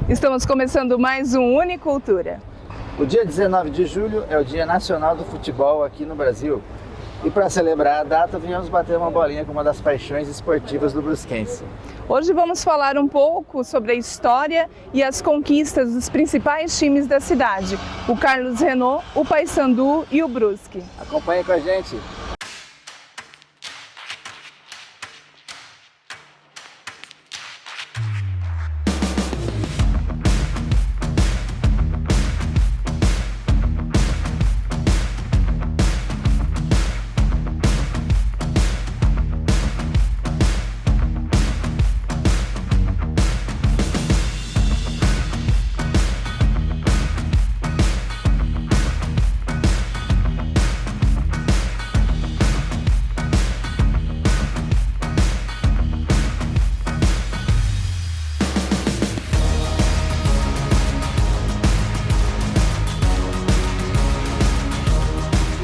Estamos começando mais um Unicultura. O dia 19 de julho é o Dia Nacional do Futebol aqui no Brasil. E para celebrar a data, viemos bater uma bolinha com uma das paixões esportivas do brusquense. Hoje vamos falar um pouco sobre a história e as conquistas dos principais times da cidade, o Carlos Renault, o Paysandu e o Brusque. Acompanhe com a gente!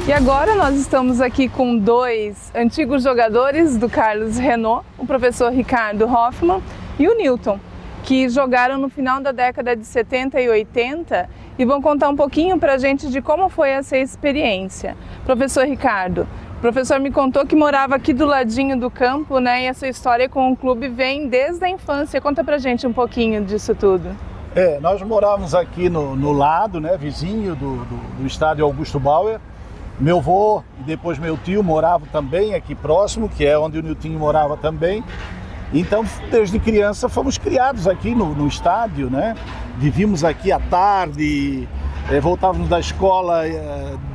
E agora nós estamos aqui com dois antigos jogadores do Carlos Renault, o professor Ricardo Hoffmann e o Newton, que jogaram no final da década de 70 e 80 e vão contar um pouquinho para a gente de como foi essa experiência. Professor Ricardo, o professor me contou que morava aqui do ladinho do campo, né? E a sua história com o clube vem desde a infância. Conta pra gente um pouquinho disso tudo. Nós morávamos aqui no lado, né, vizinho do estádio Augusto Bauer. Meu avô e depois meu tio moravam também aqui próximo, que é onde o Niltinho morava também. Então, desde criança, fomos criados aqui no estádio, né? Vivíamos aqui à tarde, voltávamos da escola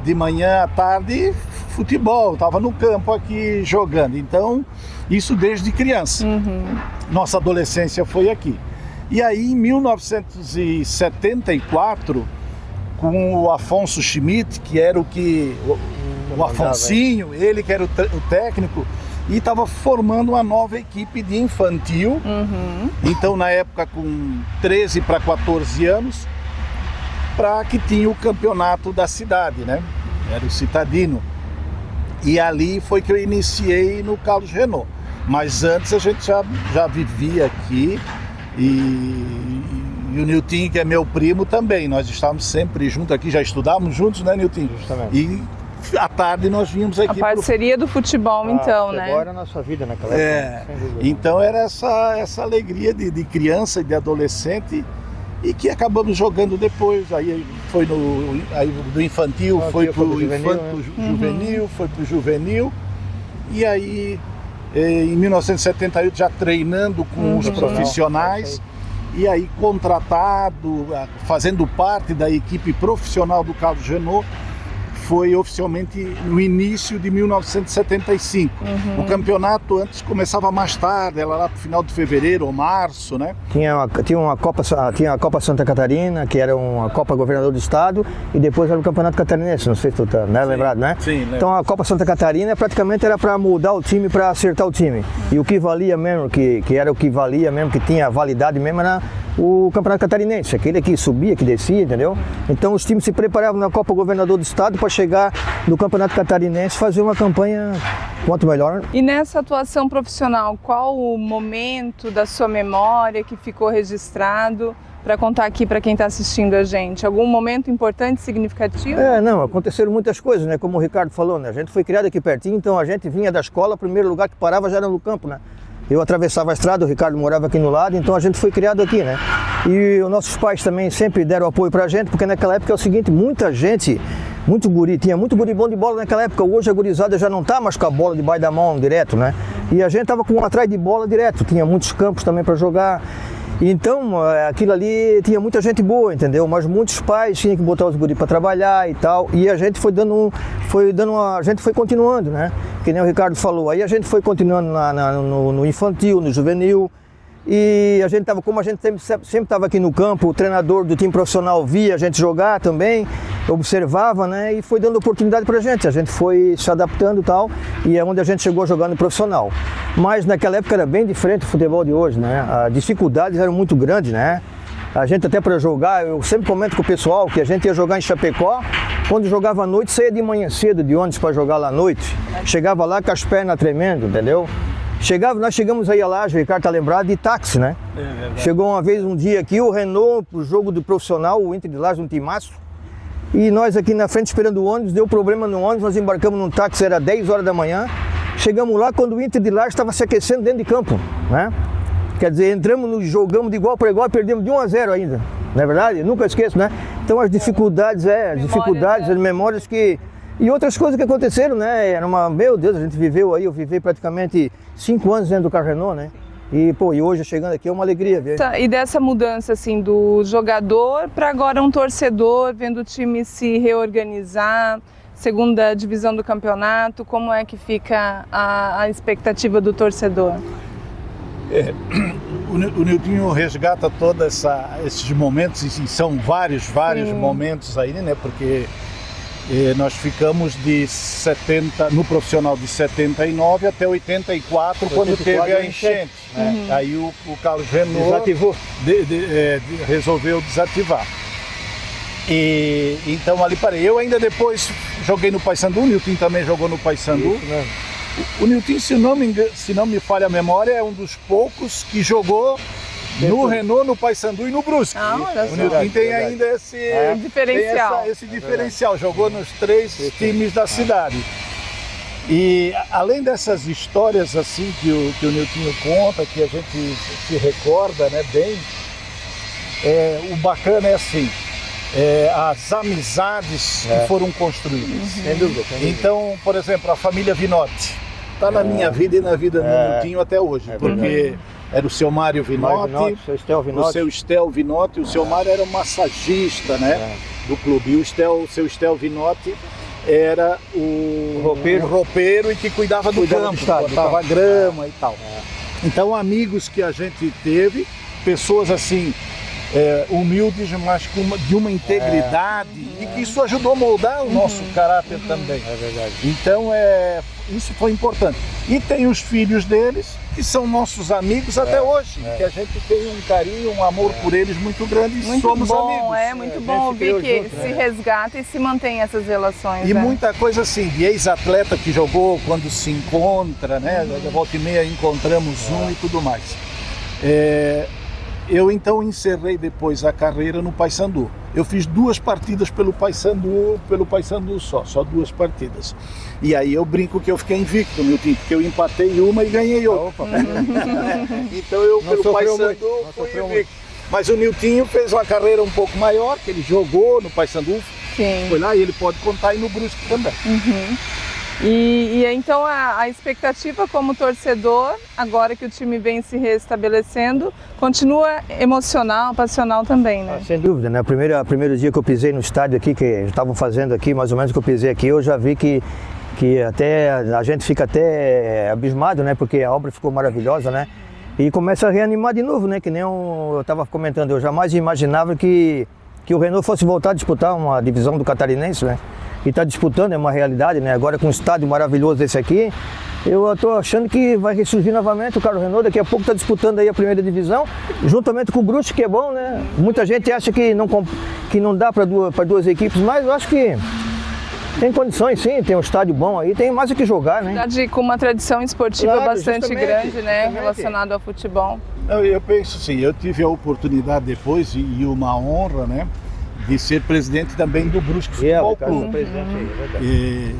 de manhã à tarde, futebol, estava no campo aqui jogando. Então, isso desde criança. Nossa adolescência foi aqui. E aí, em 1974, com o Afonso Schmidt, que era o Afonsinho, ele que era o técnico, e estava formando uma nova equipe de infantil. Então, na época, com 13 para 14 anos, para que tinha o campeonato da cidade, né? Era o Citadino. E ali foi que eu iniciei no Carlos Renault. Mas antes a gente já vivia aqui e o Niltinho, que é meu primo, também. Nós estávamos sempre juntos aqui, já estudávamos juntos, né, Niltinho? Justamente. E à tarde nós vínhamos aqui. A parceria do futebol, então, né? Agora é a nossa vida naquela época. Sem dúvida. Então era essa alegria de criança e de adolescente, e que acabamos jogando depois. Aí foi do infantil, foi pro juvenil, foi pro juvenil. E aí, em 1978, já treinando com os profissionais. E aí, contratado, fazendo parte da equipe profissional do Carlos Renault, foi oficialmente no início de 1975. O campeonato antes começava mais tarde, era lá pro final de fevereiro ou março, né? Tinha a Copa Santa Catarina, que era uma Copa Governador do Estado, e depois era o Campeonato Catarinense, não sei se tu tá, né, lembrado, né? Sim, lembro. Então a Copa Santa Catarina praticamente era para mudar o time, para acertar o time. E o que valia mesmo, que era o que valia mesmo, que tinha validade mesmo, era o Campeonato Catarinense, aquele que subia, que descia, entendeu? Então os times se preparavam na Copa Governador do Estado para chegar no Campeonato Catarinense, fazer uma campanha quanto melhor. E nessa atuação profissional, qual o momento da sua memória que ficou registrado para contar aqui para quem está assistindo a gente? Algum momento importante, significativo? Não, aconteceram muitas coisas, né? Como o Ricardo falou, né? A gente foi criado aqui pertinho, então a gente vinha da escola, o primeiro lugar que parava já era no campo, né? Eu atravessava a estrada, o Ricardo morava aqui no lado, então a gente foi criado aqui, né? E os nossos pais também sempre deram apoio pra gente, porque naquela época é o seguinte, muita gente, tinha muito guri bom de bola naquela época. Hoje a gurizada já não tá mais com a bola debaixo da mão direto, né? E a gente tava atrás de bola direto, tinha muitos campos também para jogar. Então, aquilo ali tinha muita gente boa, entendeu? Mas muitos pais tinham que botar os guris para trabalhar e tal. E a gente a gente foi continuando, né? Que nem o Ricardo falou. Aí a gente foi continuando no infantil, no juvenil. E a gente estava, como a gente sempre estava aqui no campo, o treinador do time profissional via a gente jogar também, observava, né, e foi dando oportunidade para a gente foi se adaptando e tal, e é onde a gente chegou jogando profissional. Mas naquela época era bem diferente do futebol de hoje, né, as dificuldades eram muito grandes, né, a gente até para jogar, eu sempre comento com o pessoal que a gente ia jogar em Chapecó, quando jogava à noite, saía de manhã cedo de ônibus para jogar lá à noite, chegava lá com as pernas tremendo, entendeu? Nós chegamos aí a Laje, o Ricardo tá lembrado, de táxi, né? Chegou uma vez, um dia aqui, o Renault, pro jogo do profissional, o Inter de Laje, um timaço. E nós aqui na frente esperando o ônibus, deu problema no ônibus, nós embarcamos num táxi, era 10 horas da manhã. Chegamos lá quando o Inter de Laje estava se aquecendo dentro de campo, né? Quer dizer, entramos, jogamos de igual para igual e perdemos de 1-0 ainda, não é verdade? Nunca esqueço, né? Então as dificuldades, as memórias que... E outras coisas que aconteceram, né? Era meu Deus, a gente viveu aí, eu vivi praticamente 5 anos dentro do carro Renault, né? E hoje chegando aqui é uma alegria ver. E dessa mudança, assim, do jogador para agora um torcedor, vendo o time se reorganizar, segunda divisão do campeonato, como é que fica a expectativa do torcedor? O Niltinho resgata todos esses momentos, e são vários momentos aí, né? Porque nós ficamos de 70, no profissional de 79 até 84, quando teve a enchente. Né? Aí o Carlos Renault desativou. Resolveu desativar. E então ali parei. Eu ainda depois joguei no Paysandu, o Niltinho também jogou no Paysandu. O Niltinho, se não me falha a memória, é um dos poucos que jogou no Renault, no Paysandu e no Brusque. O Niltinho tem ainda esse diferencial. Jogou nos 3 times da cidade. E além dessas histórias assim que o Niltinho conta, que a gente se recorda, né, bem, o bacana é assim, as amizades que foram construídas. Sem dúvida. Então, por exemplo, a família Vinotti está na minha vida e na vida do Niltinho até hoje, porque era o seu Mário Vinotti, o seu Estel Vinotti. O seu Mário era o massagista, né, do clube, e o seu Estel Vinotti era o roupeiro e que cuidava do campo, botava grama e tal. Então, amigos que a gente teve, pessoas assim, humildes, mas de uma integridade, e que isso ajudou a moldar o nosso caráter também. É verdade. Então, isso foi importante. E tem os filhos deles, que são nossos amigos até hoje, que a gente tem um carinho, um amor por eles muito grande, e somos amigos. É muito bom ouvir que se resgata e se mantém essas relações. E muita coisa assim, de ex-atleta que jogou, quando se encontra, né? Da volta e meia encontramos um e tudo mais. Eu então encerrei depois a carreira no Paysandu. Eu fiz 2 partidas pelo Paysandu só 2 partidas. E aí eu brinco que eu fiquei invicto, meu time, porque eu empatei uma e ganhei outra. Então eu pelo Paysandu fui invicto. Mas o Niltinho fez uma carreira um pouco maior, que ele jogou no Paysandu, foi lá, e ele pode contar aí no Brusque também. E então a expectativa como torcedor, agora que o time vem se restabelecendo, continua emocional, passional também, né? Sem dúvida, né? O primeiro dia que eu pisei no estádio aqui, que estavam fazendo aqui, mais ou menos que eu pisei aqui, eu já vi que até a gente fica até abismado, né? Porque a obra ficou maravilhosa, né? E começa a reanimar de novo, né? Que nem eu estava comentando, eu jamais imaginava que o Renault fosse voltar a disputar uma divisão do Catarinense, né? E está disputando, é uma realidade, né? Agora com um estádio maravilhoso desse aqui, eu estou achando que vai ressurgir novamente o Carlos Renault, daqui a pouco está disputando aí a primeira divisão, juntamente com o Brusque, que é bom, né? Muita gente acha que não dá para 2 equipes, mas eu acho que tem condições sim, tem um estádio bom aí, tem mais o que jogar, né? Verdade, com uma tradição esportiva bastante grande, né? Relacionada ao futebol. Eu penso assim, eu tive a oportunidade depois, e uma honra, né? De ser presidente também do Brusque Futebol Clube. E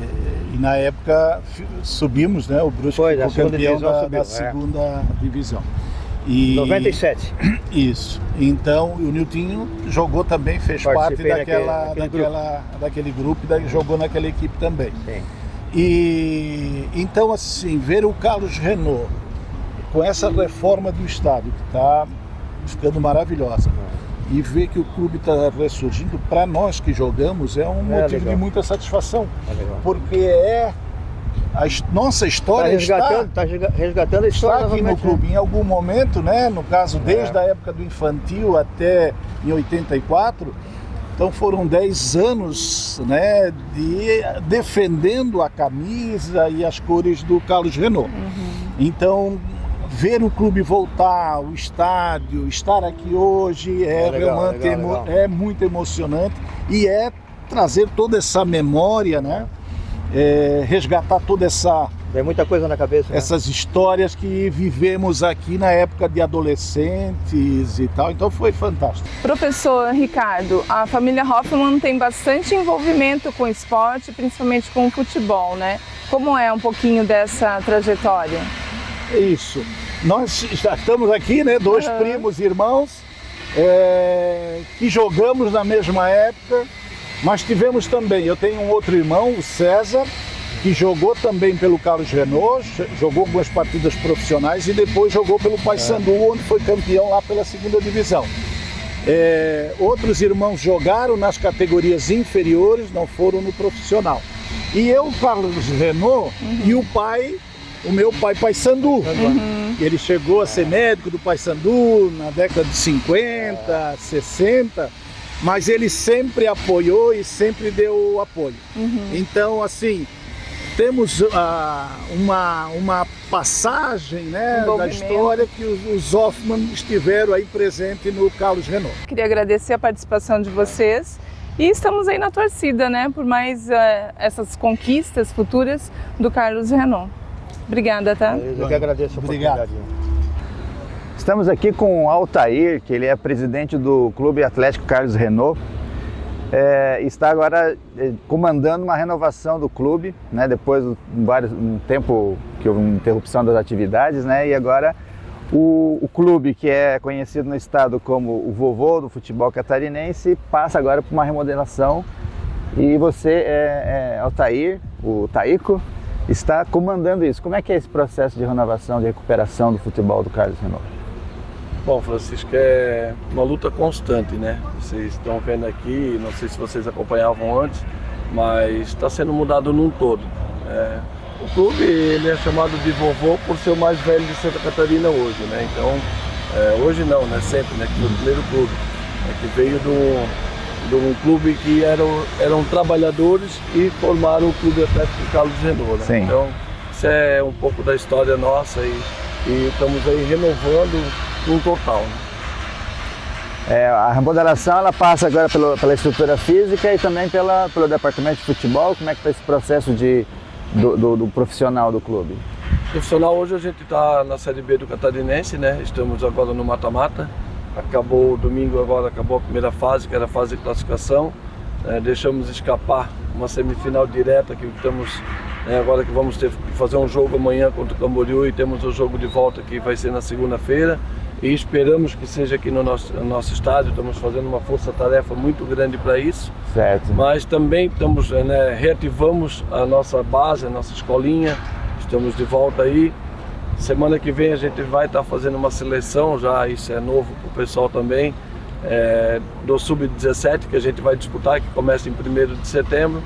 na época subimos, né? O Brusque foi campeão da segunda divisão. E 97. Isso. Então o Niltinho jogou também, fez parte daquele grupo, jogou naquela equipe também. Sim. E então assim, ver o Carlos Renault com essa reforma do estádio que está ficando maravilhosa. E ver que o clube está ressurgindo, para nós que jogamos, é um motivo de muita satisfação. Porque a nossa história está resgatando a história aqui no clube. Em algum momento, né? No caso, desde a época do infantil até em 84, então foram 10 anos, né, defendendo a camisa e as cores do Carlos Renault. Então, ver o clube voltar, o estádio, estar aqui hoje é muito emocionante, e trazer toda essa memória, né? Resgatar toda essa Tem muita coisa na cabeça, né? Essas histórias que vivemos aqui na época de adolescentes e tal, então foi fantástico. Professor Ricardo, a família Hoffmann tem bastante envolvimento com esporte, principalmente com o futebol, né? Como é um pouquinho dessa trajetória? É isso. Nós já estamos aqui, né? Dois primos irmãos que jogamos na mesma época, mas tivemos também, eu tenho um outro irmão, o César, que jogou também pelo Carlos Renault, jogou algumas partidas profissionais e depois jogou pelo Paysandu, onde foi campeão lá pela 2ª divisão. Outros irmãos jogaram nas categorias inferiores, não foram no profissional. E eu, Carlos Renault, e o meu pai Paysandu. Ele chegou a ser médico do Paysandu na década de 50, 60, mas ele sempre apoiou e sempre deu apoio. Então, assim, temos uma passagem, né, da história que os Hoffmann estiveram aí presentes no Carlos Renault. Queria agradecer a participação de vocês e estamos aí na torcida, né, por mais essas conquistas futuras do Carlos Renault. Obrigada, tá? Eu que agradeço a oportunidade. Estamos aqui com o Altair, que ele é presidente do Clube Atlético Carlos Renault. Está agora comandando uma renovação do clube, né, depois de um tempo que houve uma interrupção das atividades, né, e agora o clube, que é conhecido no estado como o vovô do futebol catarinense, passa agora por uma remodelação e você, Altair, o Taico, está comandando isso. Como é que é esse processo de renovação, de recuperação do futebol do Carlos Renault? Bom, Francisco, é uma luta constante, né? Vocês estão vendo aqui, não sei se vocês acompanhavam antes, mas está sendo mudado num todo. O clube, ele é chamado de vovô por ser o mais velho de Santa Catarina hoje, né? Então, hoje não, né? Sempre, né? Que foi o primeiro clube, que veio de um clube que eram trabalhadores e formaram o Clube Atlético Carlos Renault, né? Sim. Então, isso é um pouco da história nossa e estamos aí renovando um total. A remodelação ela passa agora pela estrutura física e também pelo departamento de futebol. Como é que está esse processo do profissional do clube? Profissional, hoje a gente está na Série B do Catarinense, né? Estamos agora no mata-mata. Acabou o domingo, agora acabou a primeira fase, que era a fase de classificação. Deixamos escapar uma semifinal direta que estamos agora que vamos ter que fazer um jogo amanhã contra o Camboriú e temos o jogo de volta que vai ser na segunda-feira e esperamos que seja aqui no nosso estádio. Estamos fazendo uma força-tarefa muito grande para isso. Certo. Mas também reativamos a nossa base, a nossa escolinha, estamos de volta aí. Semana que vem a gente vai estar fazendo uma seleção, já isso é novo para o pessoal também, do Sub-17 que a gente vai disputar, que começa em 1º de setembro.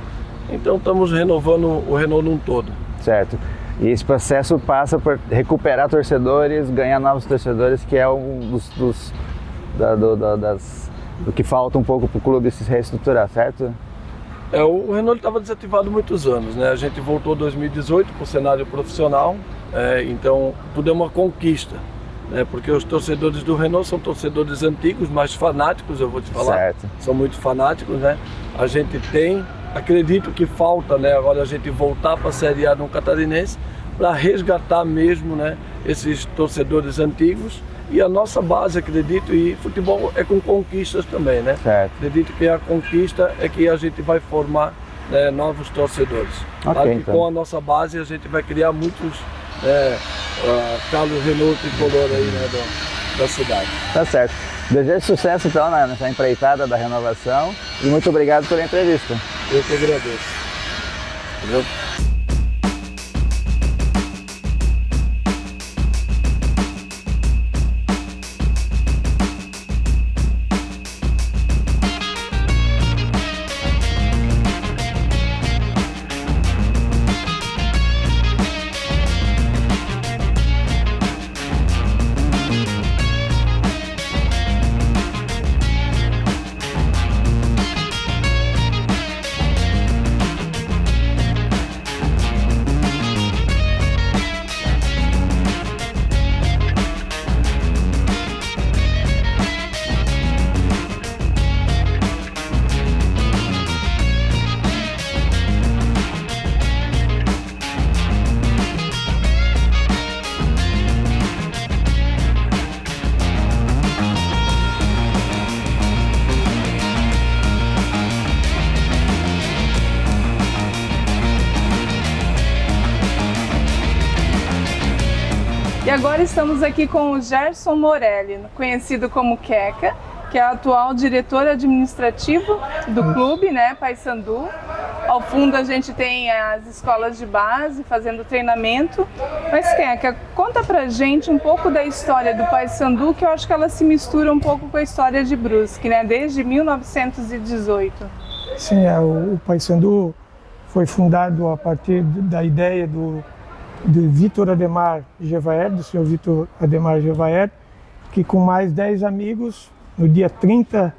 Então estamos renovando o Renault num todo. Certo. E esse processo passa por recuperar torcedores, ganhar novos torcedores, que é um do que falta um pouco para o clube se reestruturar, certo? O Renault estava desativado há muitos anos, né? A gente voltou em 2018 para o cenário profissional, então tudo é uma conquista, né? Porque os torcedores do Renault são torcedores antigos, mais fanáticos, eu vou te falar. Certo. São muito fanáticos, né? A gente acredito que falta, né, agora a gente voltar para a Série A no Catarinense para resgatar mesmo, né, esses torcedores antigos e a nossa base, acredito, e futebol é com conquistas também, né? Certo. Acredito que a conquista é que a gente vai formar, né, novos torcedores. Ok, claro que então. com a nossa base a gente vai criar muitos Carlos Renault tricolor aí, né, da cidade. Tá certo. Desejo sucesso então nessa empreitada da renovação e muito obrigado pela entrevista. Eu que agradeço. Entendeu? E agora estamos aqui com o Gerson Morelli, conhecido como Queca, que é o atual diretor administrativo do clube, né, Paysandu. Ao fundo a gente tem as escolas de base fazendo treinamento. Mas Queca, conta pra gente um pouco da história do Paysandu, que eu acho que ela se mistura um pouco com a história de Brusque, né, desde 1918. Sim, o Paysandu foi fundado a partir da ideia do Vitor Ademar Gevaert, do senhor Vitor Ademar Gevaert, que com mais 10 amigos, no dia 30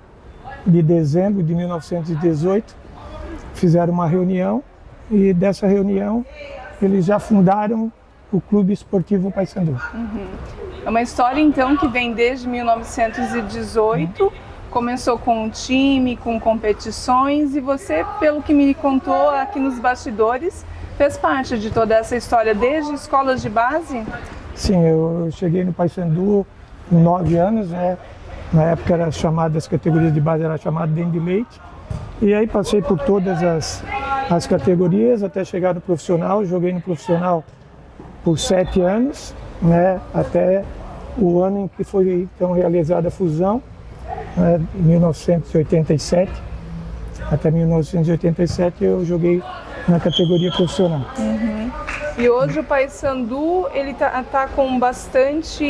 de dezembro de 1918, fizeram uma reunião e dessa reunião eles já fundaram o Clube Esportivo Paysandu. É uma história então que vem desde 1918, começou com um time, com competições, e você, pelo que me contou aqui nos bastidores, fez parte de toda essa história desde escolas de base? Sim, eu cheguei no Paysandu com 9 anos, né? Na época era chamada, as categorias de base era chamada Dente de Leite. E aí passei por todas as categorias até chegar no profissional. Joguei no profissional por 7 anos, né? Até o ano em que foi então realizada a fusão, né? Em 1987. Até 1987 eu joguei na categoria profissional. E hoje o Paysandu ele tá com bastante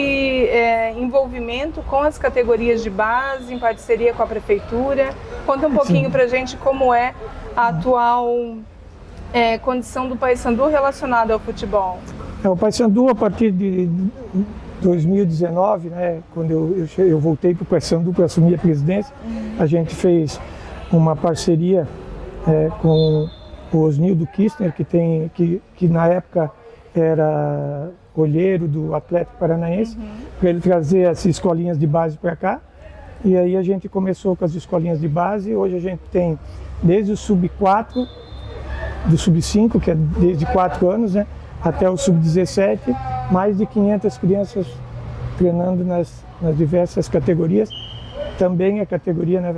envolvimento com as categorias de base, em parceria com a prefeitura. Conta um pouquinho pra gente como é a atual condição do Paysandu relacionada ao futebol. O Paysandu, a partir de 2019, né, quando eu voltei para o Paysandu para assumir a presidência, a gente fez uma parceria com o Osnildo Kistner, que na época era olheiro do Atlético Paranaense, para ele trazer as escolinhas de base para cá. E aí a gente começou com as escolinhas de base. Hoje a gente tem desde o sub-4, do sub-5, que é desde 4 anos, né, até o sub-17, mais de 500 crianças treinando nas diversas categorias. Também a categoria, né,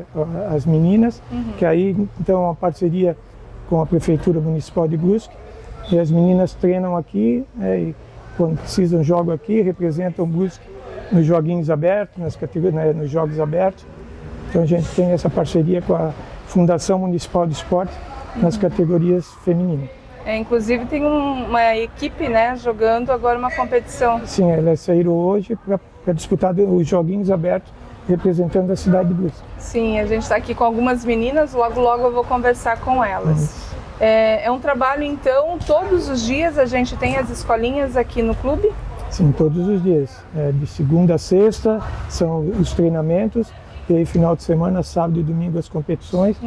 as meninas, que aí então uma parceria com a Prefeitura Municipal de Brusque, e as meninas treinam aqui, né, e quando precisam jogam aqui, representam Brusque nos joguinhos abertos, nas categorias, né, nos jogos abertos. Então a gente tem essa parceria com a Fundação Municipal de Esporte nas categorias femininas. Inclusive tem uma equipe, né, jogando agora uma competição. Sim, elas saíram hoje para disputar os joguinhos abertos representando a cidade de Brusque. Sim, a gente está aqui com algumas meninas, logo eu vou conversar com elas. É um trabalho então, todos os dias a gente tem as escolinhas aqui no clube? Sim, todos os dias. De segunda a sexta são os treinamentos, e aí final de semana, sábado e domingo as competições.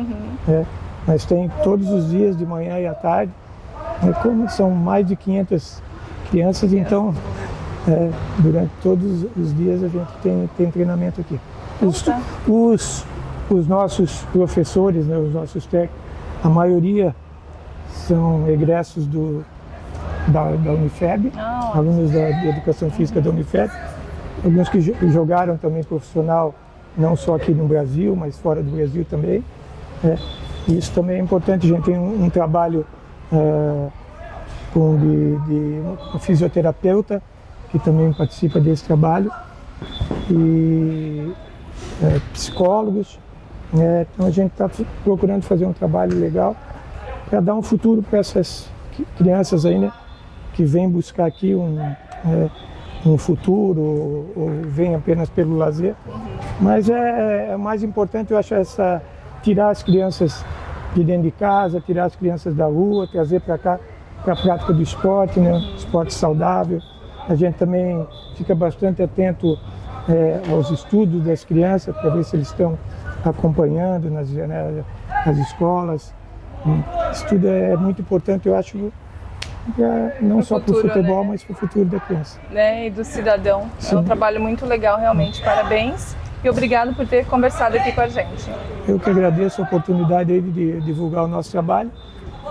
Mas tem todos os dias, de manhã e à tarde. Como são mais de 500 crianças, então durante todos os dias a gente tem treinamento aqui. Os nossos professores, né, os nossos técnicos, a maioria são egressos da Unifeb, alunos da Educação Física da Unifeb, alguns que jogaram também profissional, não só aqui no Brasil, mas fora do Brasil também. Isso também é importante, a gente tem um trabalho de um fisioterapeuta, que também participa desse trabalho, e psicólogos. Então a gente está procurando fazer um trabalho legal para dar um futuro para essas crianças aí, né, que vêm buscar aqui um futuro ou vêm apenas pelo lazer. Mas é mais importante, eu acho, tirar as crianças de dentro de casa, tirar as crianças da rua, trazer para cá para a prática do esporte, né, esporte saudável. A gente também fica bastante atento aos estudos das crianças, para ver se eles estão acompanhando nas escolas. Isso tudo é muito importante, eu acho, não só para o futebol, né, mas para o futuro da criança. E do cidadão. Sim. É um trabalho muito legal, realmente. Parabéns e obrigado por ter conversado aqui com a gente. Eu que agradeço a oportunidade aí de divulgar o nosso trabalho,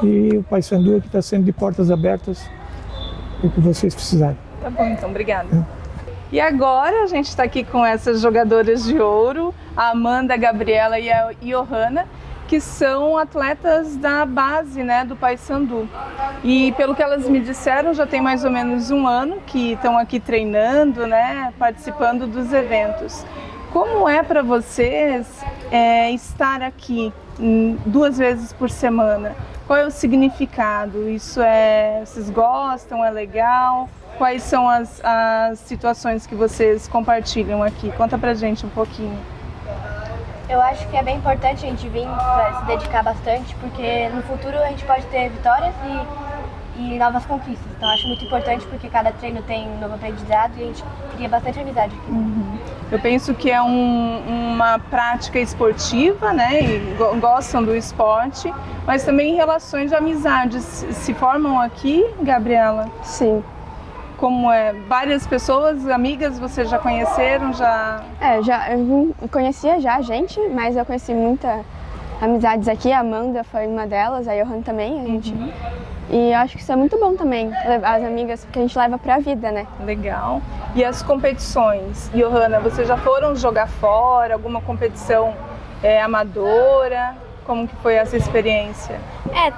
e o Paysandu aqui está sendo de portas abertas para o que vocês precisarem. Tá bom, então, obrigada. E agora a gente está aqui com essas jogadoras de ouro, a Amanda, a Gabriela e a Johanna, que são atletas da base, né, do Paysandu. E pelo que elas me disseram, já tem mais ou menos um ano que estão aqui treinando, né, participando dos eventos. Como é para vocês estar aqui 2 vezes por semana? Qual é o significado? Vocês gostam? É legal? Quais são as situações que vocês compartilham aqui? Conta pra gente um pouquinho. Eu acho que é bem importante a gente vir para se dedicar bastante, porque no futuro a gente pode ter vitórias e novas conquistas. Então acho muito importante porque cada treino tem um novo aprendizado e a gente cria bastante amizade aqui. Eu penso que é uma prática esportiva, né? E gostam do esporte, mas também relações de amizade se formam aqui, Gabriela? Sim. Como é? Várias pessoas, amigas, vocês já conheceram? Eu conhecia já a gente, mas eu conheci muitas amizades aqui. A Amanda foi uma delas, a Johan também, a gente. E eu acho que isso é muito bom também, as amigas, porque a gente leva pra vida, né? Legal. E as competições? Johanna, vocês já foram jogar fora, alguma competição amadora? Como que foi essa experiência?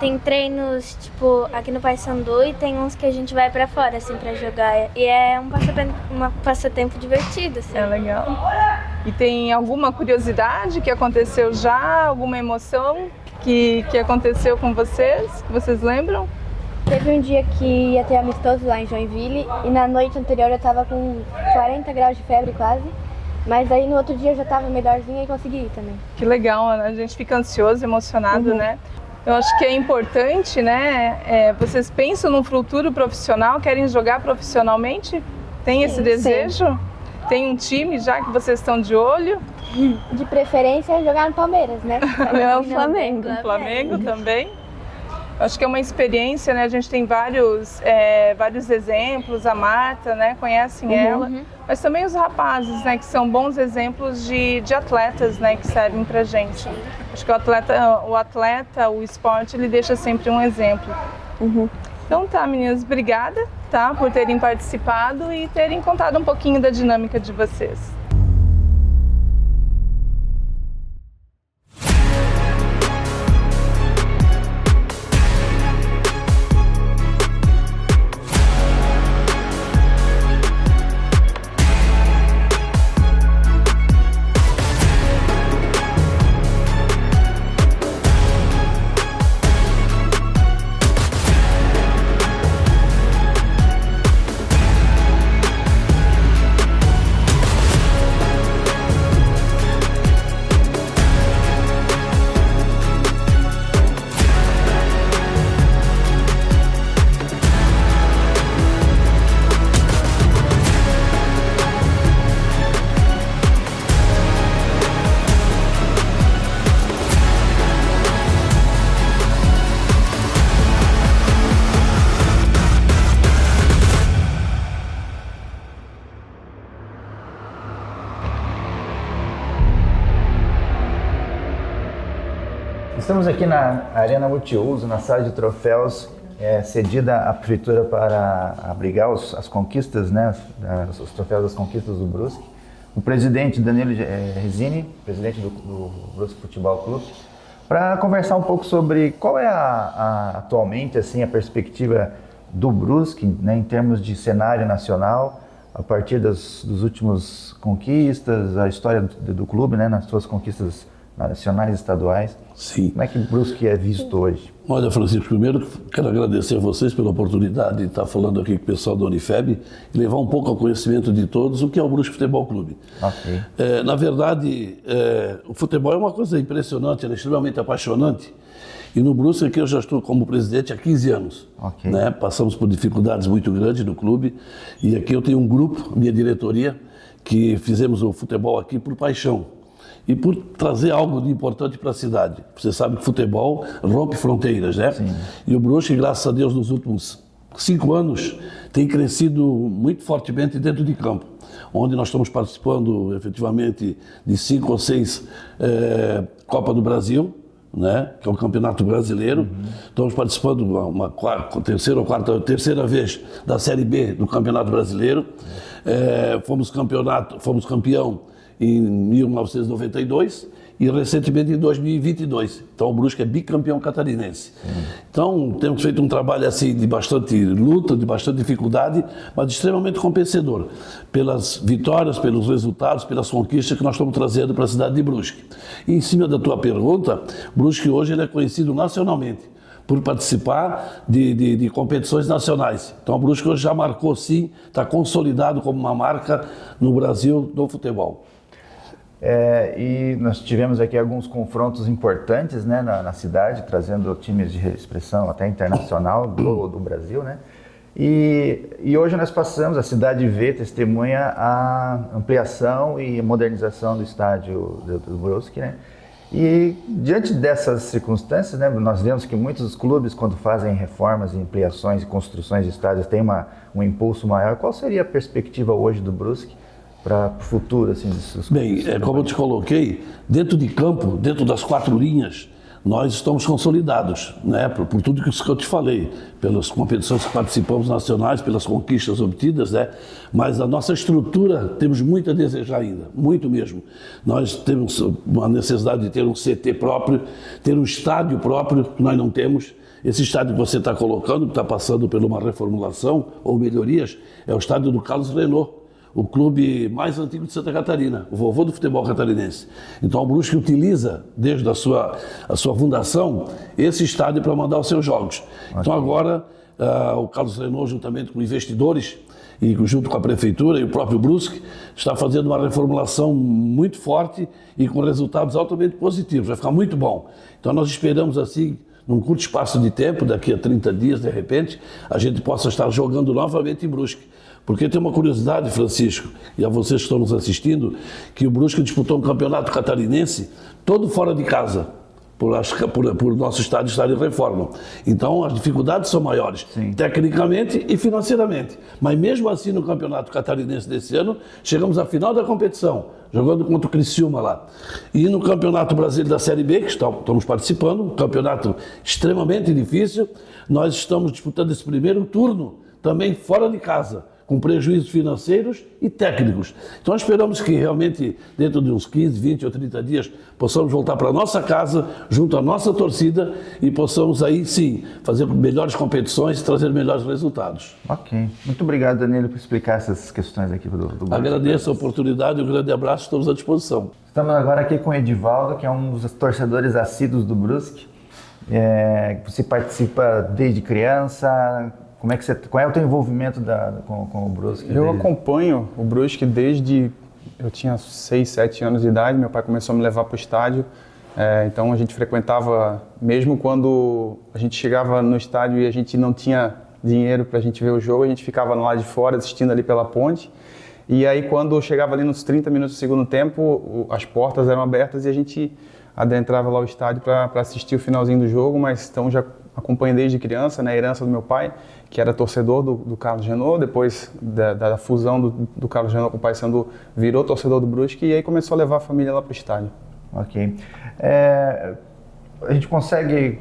Tem treinos, tipo, aqui no Paysandu e tem uns que a gente vai pra fora, assim, pra jogar. E é um passatempo divertido, assim. É legal. E tem alguma curiosidade que aconteceu já? Alguma emoção que aconteceu com vocês, que vocês lembram? Teve um dia que ia ter amistoso lá em Joinville e na noite anterior eu tava com 40 graus de febre quase. Mas aí no outro dia eu já estava melhorzinha e consegui ir também. Que legal, a gente fica ansioso, emocionado, né? Eu acho que é importante, né? Vocês pensam no futuro profissional, querem jogar profissionalmente? Tem esse desejo? Sim. Tem um time já que vocês estão de olho? De preferência jogar no Palmeiras, né? O meu é o Flamengo. O Flamengo também? Acho que é uma experiência, né? A gente tem vários exemplos, a Marta, né? Conhecem ela, mas também os rapazes, né? Que são bons exemplos de atletas, né? Que servem pra gente. Acho que o esporte, ele deixa sempre um exemplo. Então tá, meninas, obrigada, tá? Por terem participado e terem contado um pouquinho da dinâmica de vocês. Estamos aqui na Arena Multiuso, na sala de troféus, cedida à prefeitura para abrigar as conquistas, né, os troféus das conquistas do Brusque. O presidente Danilo Resini, presidente do Brusque Futebol Clube, para conversar um pouco sobre qual é atualmente assim, a perspectiva do Brusque, né, em termos de cenário nacional, a partir dos últimos conquistas, a história do clube, né, nas suas conquistas nacionais e estaduais. Sim. Como é que o Brusque é visto hoje? Olha, Francisco, primeiro quero agradecer a vocês pela oportunidade de estar falando aqui com o pessoal da Unifeb e levar um pouco ao conhecimento de todos o que é o Brusque Futebol Clube. Okay. Na verdade, o futebol é uma coisa impressionante, é extremamente apaixonante. E no Brusque aqui eu já estou como presidente há 15 anos. Okay. Né? Passamos por dificuldades muito grandes no clube e aqui eu tenho um grupo, minha diretoria, que fizemos o futebol aqui por paixão e por trazer algo de importante para a cidade. Você sabe que futebol rompe fronteiras, né? Sim. E o Brusque, graças a Deus, nos últimos 5 anos, tem crescido muito fortemente dentro de campo, onde nós estamos participando efetivamente de 5 ou 6 Copa do Brasil, né? Que é o Campeonato Brasileiro. Estamos participando uma terceira vez da Série B do Campeonato Brasileiro. Fomos campeão em 1992 e recentemente em 2022. Então o Brusque é bicampeão catarinense. Então temos feito um trabalho assim de bastante luta, de bastante dificuldade, mas extremamente compensador pelas vitórias, pelos resultados, pelas conquistas que nós estamos trazendo para a cidade de Brusque. E em cima da tua pergunta, Brusque hoje ele é conhecido nacionalmente por participar de competições nacionais. Então o Brusque hoje já marcou sim, está consolidado como uma marca no Brasil do futebol. E nós tivemos aqui alguns confrontos importantes, né, na cidade, trazendo times de expressão até internacional do Brasil, né? E hoje nós passamos, a cidade vê, testemunha a ampliação e modernização do estádio do Brusque, né? E diante dessas circunstâncias, né, nós vemos que muitos clubes, quando fazem reformas, ampliações e construções de estádios, têm um impulso maior. Qual seria a perspectiva hoje do Brusque para o futuro? Assim, Bem, como eu te coloquei, dentro de campo, dentro das 4 linhas, nós estamos consolidados, né, por tudo isso que eu te falei, pelas competições que participamos nacionais, pelas conquistas obtidas, né, mas a nossa estrutura temos muito a desejar ainda, muito mesmo. Nós temos uma necessidade de ter um CT próprio, ter um estádio próprio, que nós não temos. Esse estádio que você está colocando, que está passando por uma reformulação ou melhorias, é o estádio do Carlos Renault, o clube mais antigo de Santa Catarina, o vovô do futebol catarinense. Então o Brusque utiliza, desde a sua fundação, esse estádio para mandar os seus jogos. Então agora o Carlos Renault, juntamente com investidores, e junto com a prefeitura e o próprio Brusque, está fazendo uma reformulação muito forte e com resultados altamente positivos. Vai ficar muito bom. Então nós esperamos assim, num curto espaço de tempo, daqui a 30 dias, de repente, a gente possa estar jogando novamente em Brusque. Porque tem uma curiosidade, Francisco, e a vocês que estão nos assistindo, que o Brusque disputou um campeonato catarinense todo fora de casa, por nosso estádio estar em reforma. Então as dificuldades são maiores, tecnicamente e financeiramente. Mas mesmo assim no campeonato catarinense desse ano, chegamos à final da competição, jogando contra o Criciúma lá. E no Campeonato Brasileiro da Série B, que estamos participando, um campeonato extremamente difícil, nós estamos disputando esse primeiro turno também fora de casa, com prejuízos financeiros e técnicos. Então esperamos que realmente dentro de uns 15, 20 ou 30 dias possamos voltar para a nossa casa, junto à nossa torcida, e possamos aí sim fazer melhores competições e trazer melhores resultados. Ok. Muito obrigado, Danilo, por explicar essas questões aqui do Brusque. Agradeço a oportunidade, um grande abraço, estamos à disposição. Estamos agora aqui com o Edivaldo, que é um dos torcedores assíduos do Brusque. Você participa desde criança. Qual é o teu envolvimento com o Brusque? Eu acompanho o Brusque desde eu tinha 6, 7 anos de idade. Meu pai começou a me levar para o estádio. Então a gente frequentava, mesmo quando a gente chegava no estádio e a gente não tinha dinheiro para a gente ver o jogo, a gente ficava lá de fora assistindo ali pela ponte. E aí quando chegava ali nos 30 minutos do segundo tempo, as portas eram abertas e a gente adentrava lá o estádio para assistir o finalzinho do jogo, mas então já acompanho desde criança, né, a herança do meu pai, que era torcedor do Carlos Renault. Depois da fusão do Carlos Renault com o Paysandu, virou torcedor do Brusque e aí começou a levar a família lá para o estádio. Ok. A gente consegue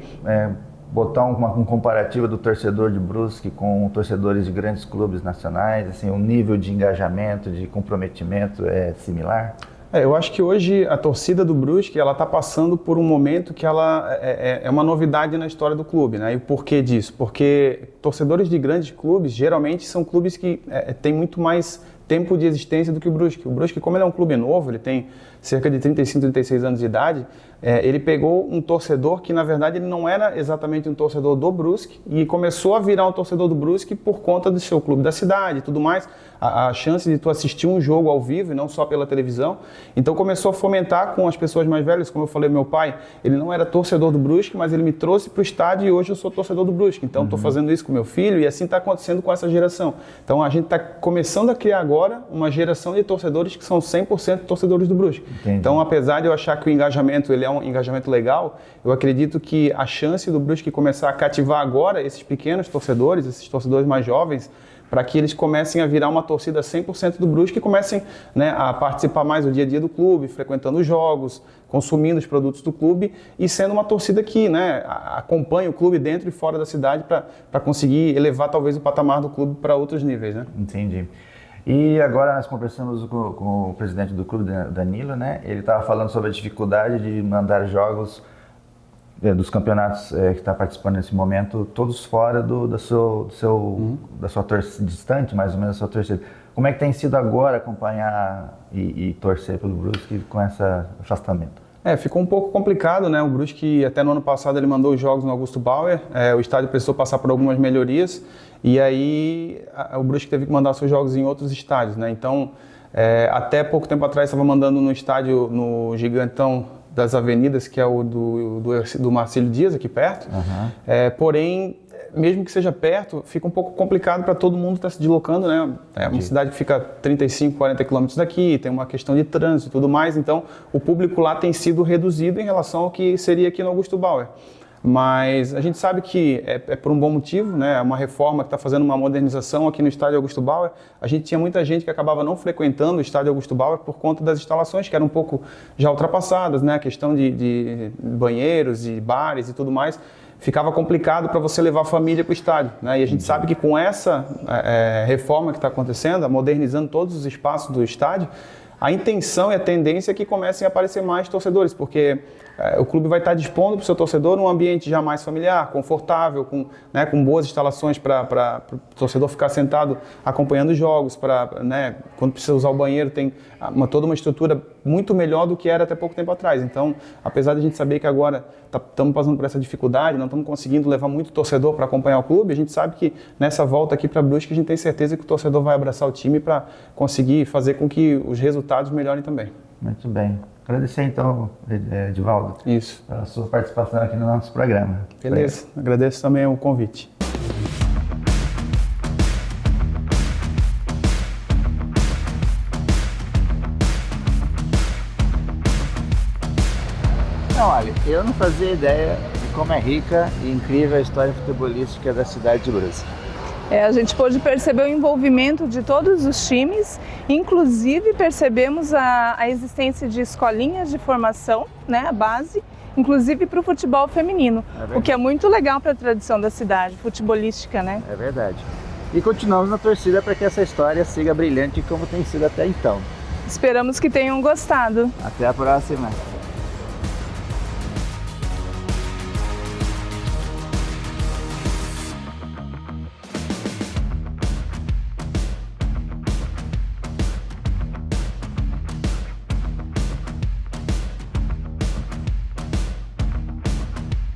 botar um comparativo do torcedor de Brusque com torcedores de grandes clubes nacionais? Assim, o nível de engajamento, de comprometimento é similar? Eu acho que hoje a torcida do Brusque ela está passando por um momento que ela é uma novidade na história do clube, né? E o porquê disso? Porque torcedores de grandes clubes geralmente são clubes que têm muito mais tempo de existência do que o Brusque. O Brusque, como ele é um clube novo, ele tem cerca de 35, 36 anos de idade, ele pegou um torcedor que, na verdade, ele não era exatamente um torcedor do Brusque e começou a virar um torcedor do Brusque por conta do seu clube da cidade e tudo mais. A chance de tu assistir um jogo ao vivo e não só pela televisão. Então começou a fomentar com as pessoas mais velhas. Como eu falei, meu pai, ele não era torcedor do Brusque, mas ele me trouxe para o estádio e hoje eu sou torcedor do Brusque. Então estou fazendo isso com meu filho e assim está acontecendo com essa geração. Então a gente está começando a criar agora uma geração de torcedores que são 100% torcedores do Brusque. Entendi. Então, apesar de eu achar que o engajamento ele é um engajamento legal, eu acredito que a chance do Brusque começar a cativar agora esses pequenos torcedores, esses torcedores mais jovens, para que eles comecem a virar uma torcida 100% do Brusque e comecem, né, a participar mais do dia a dia do clube, frequentando os jogos, consumindo os produtos do clube e sendo uma torcida que, né, acompanha o clube dentro e fora da cidade para conseguir elevar talvez o patamar do clube para outros níveis, né? Entendi. E agora nós conversamos com o presidente do clube, Danilo, né? Ele estava falando sobre a dificuldade de mandar jogos dos campeonatos que está participando nesse momento, todos fora da sua torcida, distante mais ou menos da sua torcida. Como é que tem sido agora acompanhar e torcer pelo Brusque com esse afastamento? Ficou um pouco complicado, né? O Brusque, até no ano passado, ele mandou os jogos no Augusto Bauer, o estádio precisou passar por algumas melhorias, e aí o Brusque teve que mandar seus jogos em outros estádios, né? Então, até pouco tempo atrás, estava mandando no estádio, no Gigantão das Avenidas, que é o do Marcílio Dias, aqui perto. Porém, mesmo que seja perto, fica um pouco complicado para todo mundo estar se deslocando, né? É uma cidade que fica 35, 40 quilômetros daqui, tem uma questão de trânsito e tudo mais, então o público lá tem sido reduzido em relação ao que seria aqui no Augusto Bauer. Mas a gente sabe que é por um bom motivo, né? É uma reforma que está fazendo uma modernização aqui no estádio Augusto Bauer. A gente tinha muita gente que acabava não frequentando o estádio Augusto Bauer por conta das instalações que eram um pouco já ultrapassadas, né? A questão de banheiros e bares e tudo mais. Ficava complicado para você levar a família para o estádio, né? E a gente sabe que com essa reforma que está acontecendo, modernizando todos os espaços do estádio, a intenção e a tendência é que comecem a aparecer mais torcedores, porque o clube vai estar dispondo para o seu torcedor num ambiente já mais familiar, confortável, com boas instalações para o torcedor ficar sentado acompanhando os jogos, né, quando precisa usar o banheiro tem toda uma estrutura muito melhor do que era até pouco tempo atrás. Então, apesar de a gente saber que agora estamos passando por essa dificuldade, não estamos conseguindo levar muito torcedor para acompanhar o clube, a gente sabe que nessa volta aqui para Brusque a gente tem certeza que o torcedor vai abraçar o time para conseguir fazer com que os resultados melhorem também. Muito bem. Agradecer então, Edivaldo, pela sua participação aqui no nosso programa. Beleza, agradeço também o convite. Então, olha, eu não fazia ideia de como é rica e incrível a história futebolística da cidade de Brusque. A gente pôde perceber o envolvimento de todos os times, inclusive percebemos a existência de escolinhas de formação, né, a base, inclusive para o futebol feminino, o que é muito legal para a tradição da cidade, futebolística, né? É verdade. E continuamos na torcida para que essa história siga brilhante como tem sido até então. Esperamos que tenham gostado. Até a próxima.